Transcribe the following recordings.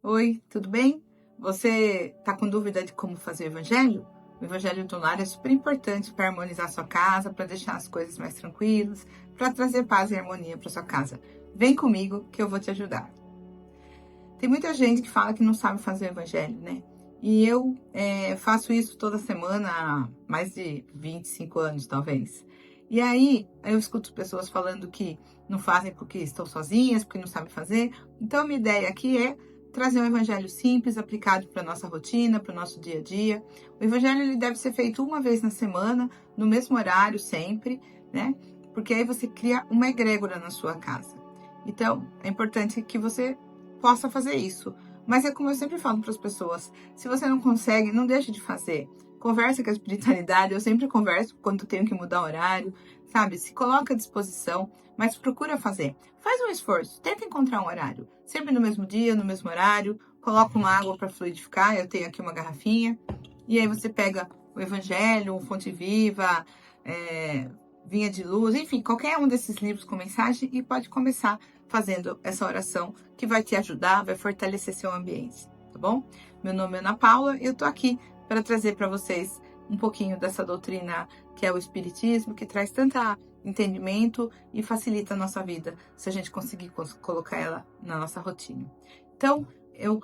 Oi, tudo bem? Você está com dúvida de como fazer o evangelho? O evangelho do lar é super importante para harmonizar sua casa, para deixar as coisas mais tranquilas, para trazer paz e harmonia para sua casa. Vem comigo que eu vou te ajudar. Tem muita gente que fala que não sabe fazer o evangelho, né? E eu faço isso toda semana há mais de 25 anos, talvez. E aí, eu escuto pessoas falando que não fazem porque estão sozinhas, porque não sabem fazer. Então, a minha ideia aqui é trazer um evangelho simples, aplicado para a nossa rotina, para o nosso dia a dia. O evangelho ele deve ser feito uma vez na semana, no mesmo horário, sempre, né? Porque aí você cria uma egrégora na sua casa. Então, é importante que você possa fazer isso. Mas é como eu sempre falo para as pessoas, se você não consegue, não deixe de fazer. Conversa com a espiritualidade, eu sempre converso quando tenho que mudar o horário, sabe? Se coloca à disposição, mas procura fazer. Faz um esforço, tenta encontrar um horário. Sempre no mesmo dia, no mesmo horário, coloca uma água para fluidificar, eu tenho aqui uma garrafinha, e aí você pega o Evangelho, Fonte Viva, Vinha de Luz, enfim, qualquer um desses livros com mensagem e pode começar fazendo essa oração que vai te ajudar, vai fortalecer seu ambiente, tá bom? Meu nome é Ana Paula e eu tô aqui para trazer para vocês um pouquinho dessa doutrina que é o Espiritismo, que traz tanto entendimento e facilita a nossa vida, se a gente conseguir colocar ela na nossa rotina. Então,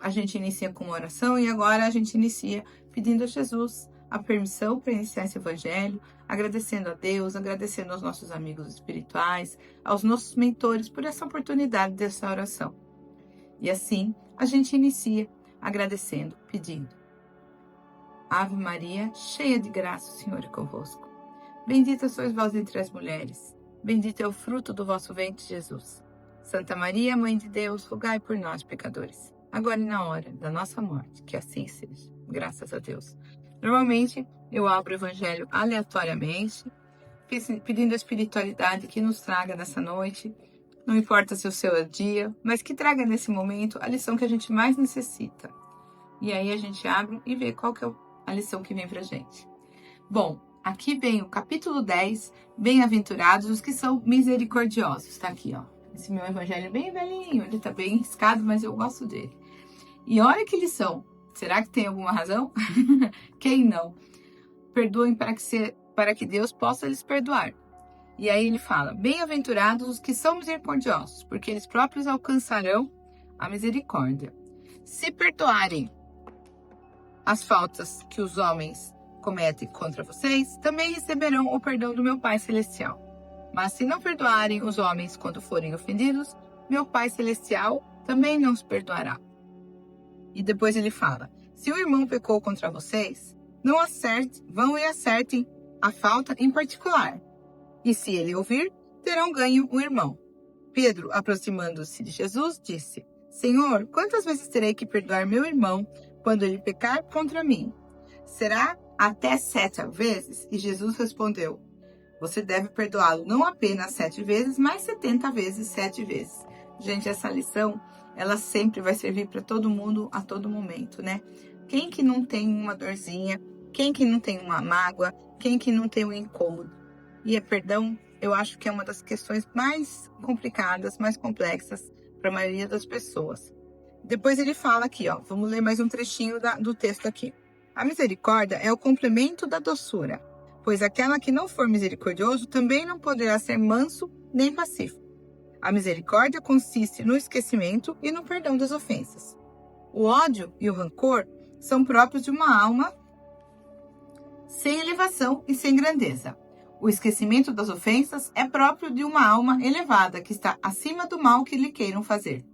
a gente inicia com uma oração e agora a gente inicia pedindo a Jesus a permissão para iniciar esse evangelho, agradecendo a Deus, agradecendo aos nossos amigos espirituais, aos nossos mentores por essa oportunidade dessa oração. E assim, a gente inicia agradecendo, pedindo. Ave Maria, cheia de graça, o Senhor é convosco. Bendita sois vós entre as mulheres, bendito é o fruto do vosso ventre, Jesus. Santa Maria, Mãe de Deus, rogai por nós, pecadores, agora e na hora da nossa morte, que assim seja. Graças a Deus. Normalmente, eu abro o evangelho aleatoriamente, pedindo a espiritualidade que nos traga nessa noite, não importa se o seu é dia, mas que traga nesse momento a lição que a gente mais necessita. E aí a gente abre e vê qual que é a lição que vem pra gente. Bom, aqui vem o capítulo 10, bem-aventurados os que são misericordiosos. Tá aqui, ó. Esse meu evangelho é bem velhinho, ele tá bem riscado, mas eu gosto dele. E olha que lição. Será que tem alguma razão? Quem não? Perdoem para que Deus possa lhes perdoar. E aí ele fala, bem-aventurados os que são misericordiosos, porque eles próprios alcançarão a misericórdia. Se perdoarem as faltas que os homens cometem contra vocês, também receberão o perdão do meu Pai Celestial. Mas se não perdoarem os homens quando forem ofendidos, meu Pai Celestial também não os perdoará. E depois ele fala, se o irmão pecou contra vocês, vão e acertem a falta em particular. E se ele ouvir, terão ganho o irmão. Pedro, aproximando-se de Jesus, disse, Senhor, quantas vezes terei que perdoar meu irmão quando ele pecar contra mim? Será até 7 vezes? E Jesus respondeu, você deve perdoá-lo não apenas 7 vezes, mas 70 vezes 7 vezes. Gente, essa lição, ela sempre vai servir para todo mundo, a todo momento, né? Quem que não tem uma dorzinha? Quem que não tem uma mágoa? Quem que não tem um incômodo? E perdão, eu acho que é uma das questões mais complicadas, mais complexas para a maioria das pessoas. Depois ele fala aqui, ó, vamos ler mais um trechinho do texto aqui. A misericórdia é o complemento da doçura, pois aquela que não for misericordioso também não poderá ser manso nem pacífico. A misericórdia consiste no esquecimento e no perdão das ofensas. O ódio e o rancor são próprios de uma alma sem elevação e sem grandeza. O esquecimento das ofensas é próprio de uma alma elevada que está acima do mal que lhe queiram fazer.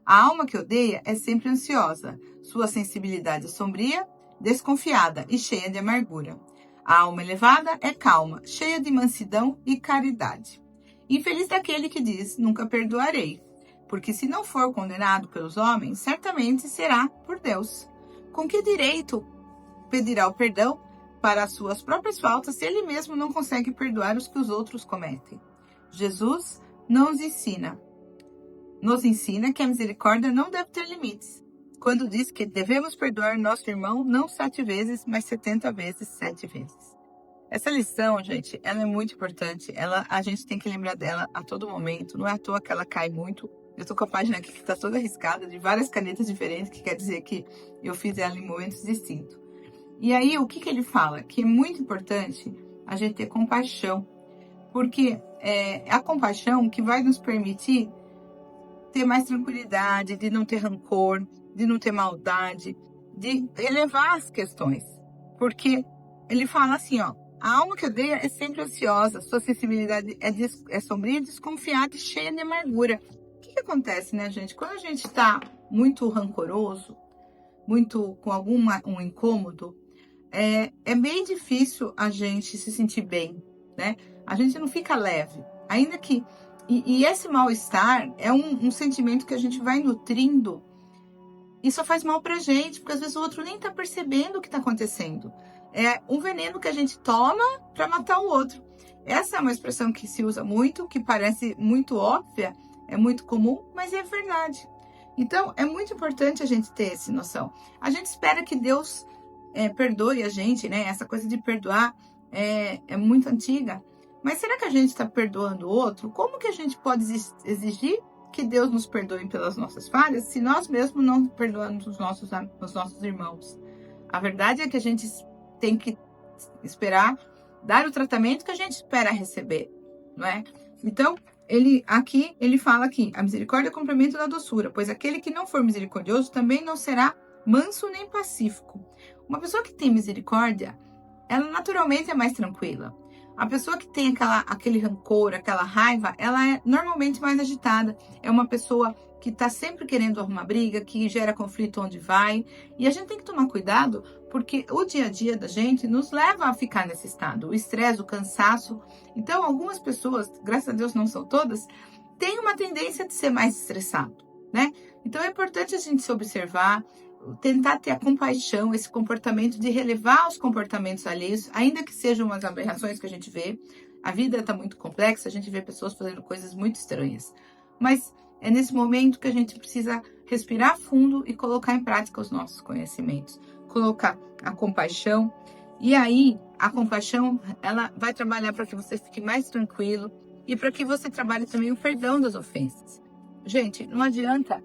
A alma que odeia é sempre ansiosa, sua sensibilidade é sombria, desconfiada e cheia de amargura. A alma elevada é calma, cheia de mansidão e caridade. Infeliz daquele que diz, nunca perdoarei, porque se não for condenado pelos homens, certamente será por Deus. Com que direito pedirá o perdão para as suas próprias faltas se ele mesmo não consegue perdoar os que os outros cometem? Jesus nos ensina que a misericórdia não deve ter limites, quando diz que devemos perdoar nosso irmão não 7 vezes, mas 70 vezes 7 vezes. Essa lição, ela é muito importante. A gente tem que lembrar dela a todo momento. Não é à toa que ela cai muito Eu tô com a página aqui que está toda riscada, de várias canetas diferentes, que quer dizer que eu fiz ela em momentos distintos. E aí, o que ele fala? Que é muito importante a gente ter compaixão, porque é a compaixão que vai nos permitir ter mais tranquilidade, de não ter rancor, de não ter maldade, de elevar as questões. Porque ele fala assim, ó, a alma que odeia é sempre ansiosa, sua sensibilidade é sombria, desconfiada e cheia de amargura. O que acontece, né, gente? Quando a gente está muito rancoroso, muito com um incômodo, é bem difícil a gente se sentir bem, né? A gente não fica leve. Ainda que... E esse mal-estar é um sentimento que a gente vai nutrindo e só faz mal pra gente, porque às vezes o outro nem tá percebendo o que tá acontecendo. É um veneno que a gente toma para matar o outro. Essa é uma expressão que se usa muito, que parece muito óbvia, é muito comum, mas é verdade. Então, é muito importante a gente ter essa noção. A gente espera que Deus perdoe a gente, né? Essa coisa de perdoar é muito antiga. Mas será que a gente está perdoando o outro? Como que a gente pode exigir que Deus nos perdoe pelas nossas falhas se nós mesmos não perdoamos os nossos irmãos? A verdade é que a gente tem que esperar dar o tratamento que a gente espera receber, não é? Então, ele fala aqui, a misericórdia é o complemento da doçura, pois aquele que não for misericordioso também não será manso nem pacífico. Uma pessoa que tem misericórdia, ela naturalmente é mais tranquila. A pessoa que tem aquele rancor, aquela raiva, ela é normalmente mais agitada. É uma pessoa que está sempre querendo arrumar briga, que gera conflito onde vai. E a gente tem que tomar cuidado, porque o dia a dia da gente nos leva a ficar nesse estado. O estresse, o cansaço. Então, algumas pessoas, graças a Deus não são todas, têm uma tendência de ser mais estressado, né? Então, é importante a gente se observar, tentar ter a compaixão, esse comportamento de relevar os comportamentos alheios, ainda que sejam umas aberrações que a gente vê. A vida está muito complexa, a gente vê pessoas fazendo coisas muito estranhas. Mas é nesse momento que a gente precisa respirar fundo e colocar em prática os nossos conhecimentos. Colocar a compaixão. E aí, a compaixão, ela vai trabalhar para que você fique mais tranquilo e para que você trabalhe também o perdão das ofensas. Gente, não adianta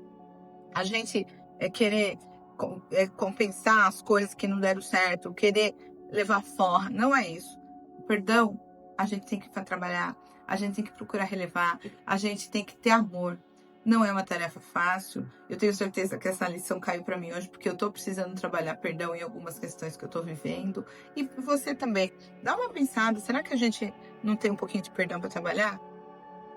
a gente querer compensar as coisas que não deram certo, querer levar forra. Não é isso. O perdão, a gente tem que trabalhar, a gente tem que procurar relevar, a gente tem que ter amor. Não é uma tarefa fácil. Eu tenho certeza que essa lição caiu para mim hoje, porque eu estou precisando trabalhar perdão em algumas questões que eu estou vivendo. E você também. Dá uma pensada, será que a gente não tem um pouquinho de perdão para trabalhar?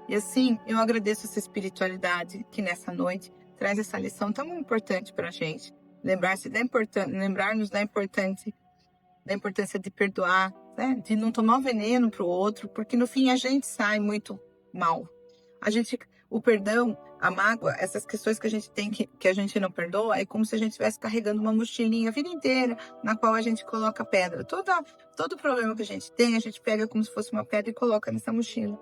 E assim, eu agradeço essa espiritualidade que nessa noite traz essa lição tão importante para a gente. Lembrar-nos da importância de perdoar, né? De não tomar o veneno para o outro, porque no fim a gente sai muito mal. O perdão, a mágoa, essas questões que a gente tem que a gente não perdoa, é como se a gente estivesse carregando uma mochilinha a vida inteira, na qual a gente coloca pedra. Todo problema que a gente tem, a gente pega como se fosse uma pedra e coloca nessa mochila.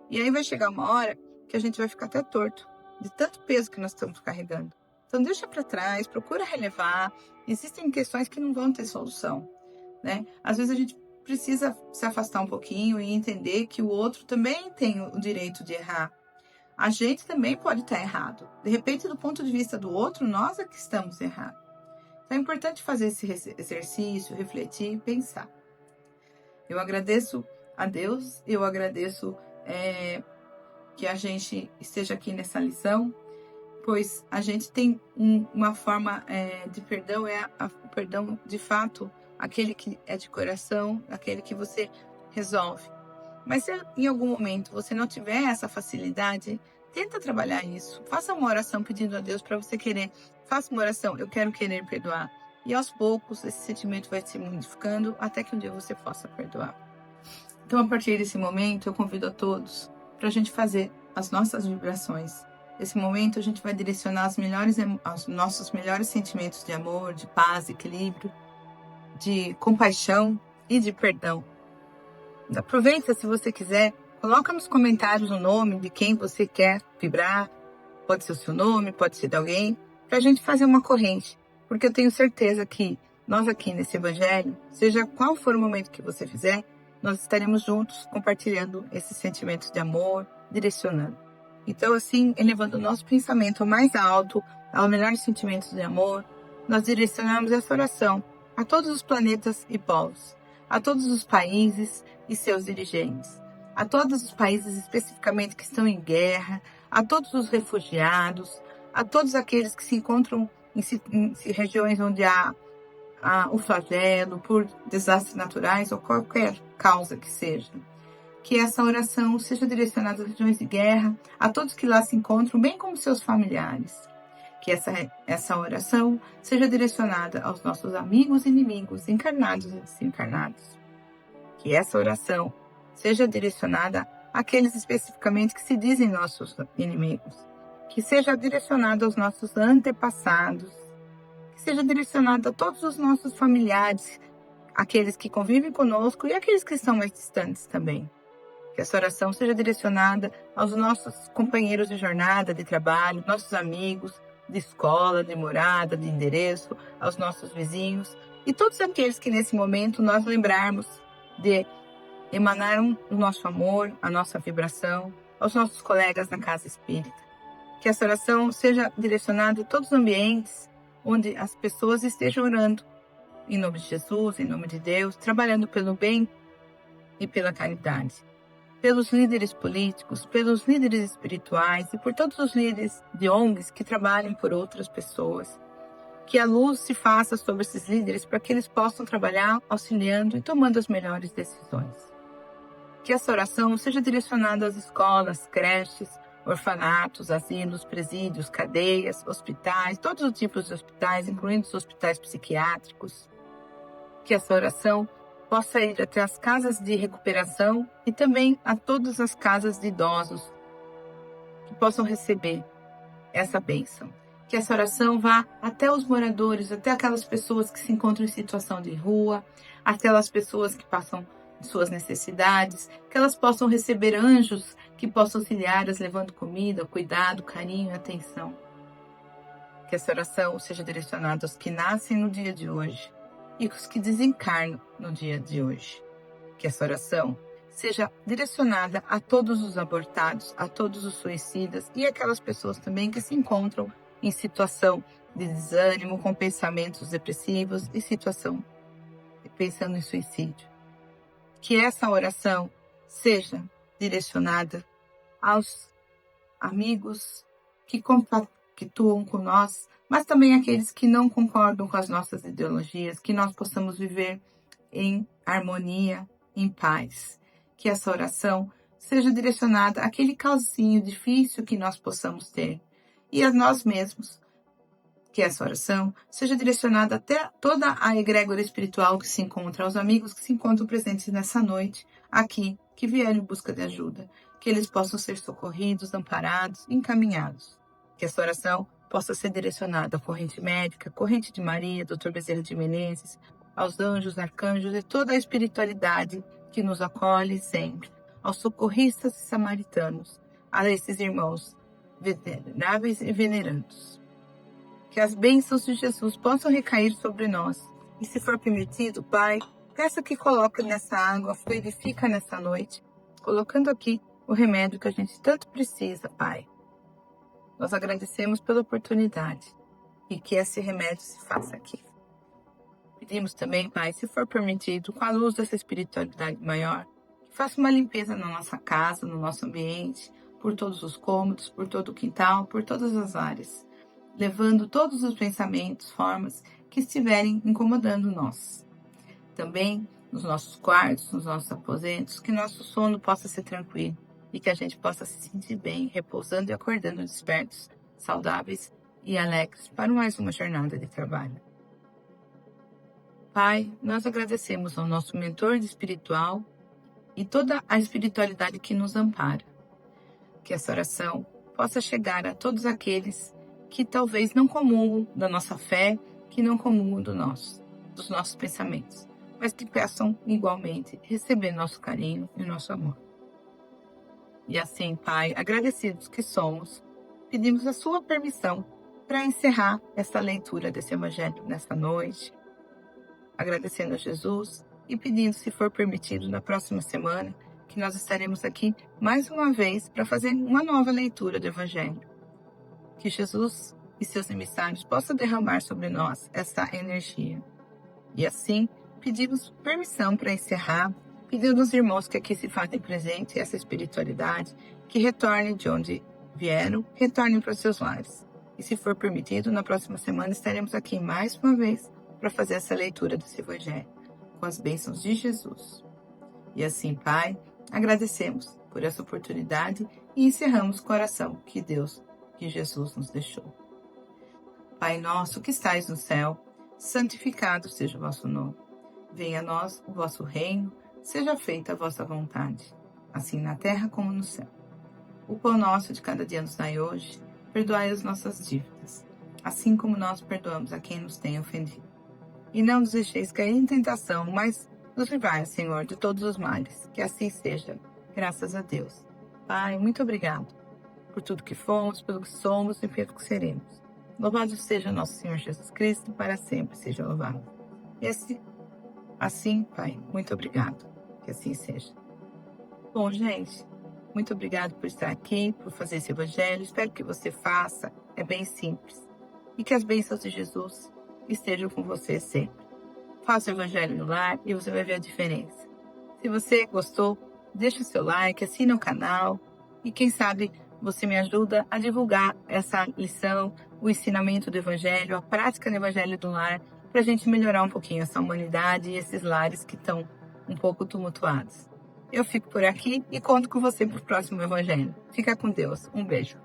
E aí vai chegar uma hora que a gente vai ficar até torto, de tanto peso que nós estamos carregando. Então deixa para trás, procura relevar. Existem questões que não vão ter solução, né? Às vezes a gente precisa se afastar um pouquinho e entender que o outro também tem o direito de errar. A gente também pode estar errado. De repente, do ponto de vista do outro, nós é que estamos errados. Então é importante fazer esse exercício, refletir e pensar. Eu agradeço a Deus, eu agradeço que a gente esteja aqui nessa lição, pois a gente tem uma forma de perdão, o perdão de fato, aquele que é de coração, aquele que você resolve. Mas se em algum momento você não tiver essa facilidade, tenta trabalhar isso. Faça uma oração pedindo a Deus para você querer. Faça uma oração, eu quero querer perdoar. E aos poucos esse sentimento vai se modificando até que um dia você possa perdoar. Então, a partir desse momento, eu convido a todos para a gente fazer as nossas vibrações. Nesse momento, a gente vai direcionar os nossos melhores sentimentos de amor, de paz, de equilíbrio, de compaixão e de perdão. Aproveita, se você quiser, coloca nos comentários o nome de quem você quer vibrar. Pode ser o seu nome, pode ser de alguém, para a gente fazer uma corrente. Porque eu tenho certeza que nós aqui nesse Evangelho, seja qual for o momento que você fizer, nós estaremos juntos compartilhando esses sentimentos de amor, direcionando. Então, assim, elevando o nosso pensamento ao mais alto, aos melhores sentimentos de amor, nós direcionamos essa oração a todos os planetas e povos, a todos os países e seus dirigentes, a todos os países especificamente que estão em guerra, a todos os refugiados, a todos aqueles que se encontram em regiões onde há o flagelo por desastres naturais ou qualquer causa que seja. Que essa oração seja direcionada às regiões de guerra, a todos que lá se encontram, bem como seus familiares. Que essa oração seja direcionada aos nossos amigos e inimigos, encarnados e desencarnados. Que essa oração seja direcionada àqueles especificamente que se dizem nossos inimigos. Que seja direcionada aos nossos antepassados. Que seja direcionada a todos os nossos familiares, aqueles que convivem conosco e aqueles que estão mais distantes também. Que essa oração seja direcionada aos nossos companheiros de jornada, de trabalho, nossos amigos, de escola, de morada, de endereço, aos nossos vizinhos e todos aqueles que nesse momento nós lembrarmos de emanar o nosso amor, a nossa vibração, aos nossos colegas na casa espírita. Que essa oração seja direcionada a todos os ambientes onde as pessoas estejam orando, em nome de Jesus, em nome de Deus, trabalhando pelo bem e pela caridade. Pelos líderes políticos, pelos líderes espirituais e por todos os líderes de ONGs que trabalham por outras pessoas. Que a luz se faça sobre esses líderes para que eles possam trabalhar auxiliando e tomando as melhores decisões. Que essa oração seja direcionada às escolas, creches, orfanatos, asilos, presídios, cadeias, hospitais, todos os tipos de hospitais, incluindo os hospitais psiquiátricos. Que essa oração possa ir até as casas de recuperação e também a todas as casas de idosos que possam receber essa bênção. Que essa oração vá até os moradores, até aquelas pessoas que se encontram em situação de rua, aquelas pessoas que passam suas necessidades, que elas possam receber anjos que possam auxiliá-las levando comida, cuidado, carinho e atenção. Que essa oração seja direcionada aos que nascem no dia de hoje e os que desencarnam no dia de hoje. Que essa oração seja direcionada a todos os abortados, a todos os suicidas e aquelas pessoas também que se encontram em situação de desânimo, com pensamentos depressivos e situação pensando em suicídio. Que essa oração seja direcionada aos amigos que compactuam com nós, mas também aqueles que não concordam com as nossas ideologias, que nós possamos viver em harmonia, em paz. Que essa oração seja direcionada àquele causinho difícil que nós possamos ter e a nós mesmos. Que essa oração seja direcionada até toda a egrégora espiritual que se encontra, aos amigos que se encontram presentes nessa noite, aqui, que vieram em busca de ajuda, que eles possam ser socorridos, amparados, encaminhados. Que essa oração possa ser direcionada à corrente médica, corrente de Maria, Dr. Bezerra de Menezes, aos anjos, arcanjos e toda a espiritualidade que nos acolhe sempre, aos socorristas e samaritanos, a esses irmãos veneráveis e venerandos. Que as bênçãos de Jesus possam recair sobre nós. E se for permitido, Pai, peça que coloque nessa água, fluidifica nessa noite, colocando aqui o remédio que a gente tanto precisa, Pai. Nós agradecemos pela oportunidade e que esse remédio se faça aqui. Pedimos também, Pai, se for permitido, com a luz dessa espiritualidade maior, que faça uma limpeza na nossa casa, no nosso ambiente, por todos os cômodos, por todo o quintal, por todas as áreas, levando todos os pensamentos, formas que estiverem incomodando nós. Também nos nossos quartos, nos nossos aposentos, que nosso sono possa ser tranquilo e que a gente possa se sentir bem, repousando e acordando despertos, saudáveis e alegres para mais uma jornada de trabalho. Pai, nós agradecemos ao nosso mentor espiritual e toda a espiritualidade que nos ampara. Que essa oração possa chegar a todos aqueles que talvez não comungam da nossa fé, que não comungam dos nossos pensamentos, mas que peçam igualmente receber nosso carinho e nosso amor. E assim, Pai, agradecidos que somos, pedimos a sua permissão para encerrar essa leitura desse Evangelho nesta noite, agradecendo a Jesus e pedindo, se for permitido, na próxima semana, que nós estaremos aqui mais uma vez para fazer uma nova leitura do Evangelho. Que Jesus e seus emissários possam derramar sobre nós essa energia. E assim, pedimos permissão para encerrar, pedindo aos irmãos que aqui se fazem presente essa espiritualidade, que retornem de onde vieram, retornem para os seus lares. E se for permitido, na próxima semana estaremos aqui mais uma vez para fazer essa leitura desse Evangelho, com as bênçãos de Jesus. E assim, Pai, agradecemos por essa oportunidade e encerramos com a oração que Jesus nos deixou. Pai nosso que estais no céu, santificado seja o vosso nome. Venha a nós o vosso reino, seja feita a vossa vontade, assim na terra como no céu. O pão nosso de cada dia nos dai hoje, perdoai as nossas dívidas, assim como nós perdoamos a quem nos tem ofendido. E não nos deixeis cair em tentação, mas nos livrai, Senhor, de todos os males. Que assim seja, graças a Deus. Pai, muito obrigado por tudo que fomos, pelo que somos e pelo que seremos. Louvado seja nosso Senhor Jesus Cristo, para sempre seja louvado. E assim, Pai, muito obrigado. Que assim seja. Bom, gente, muito obrigado por estar aqui, por fazer esse Evangelho. Espero que você faça. É bem simples. E que as bênçãos de Jesus estejam com você sempre. Faça o Evangelho no lar e você vai ver a diferença. Se você gostou, deixa o seu like, assina o canal e quem sabe você me ajuda a divulgar essa lição, o ensinamento do Evangelho, a prática do Evangelho do lar, para a gente melhorar um pouquinho essa humanidade e esses lares que estão um pouco tumultuados. Eu fico por aqui e conto com você para o próximo Evangelho. Fica com Deus. Um beijo.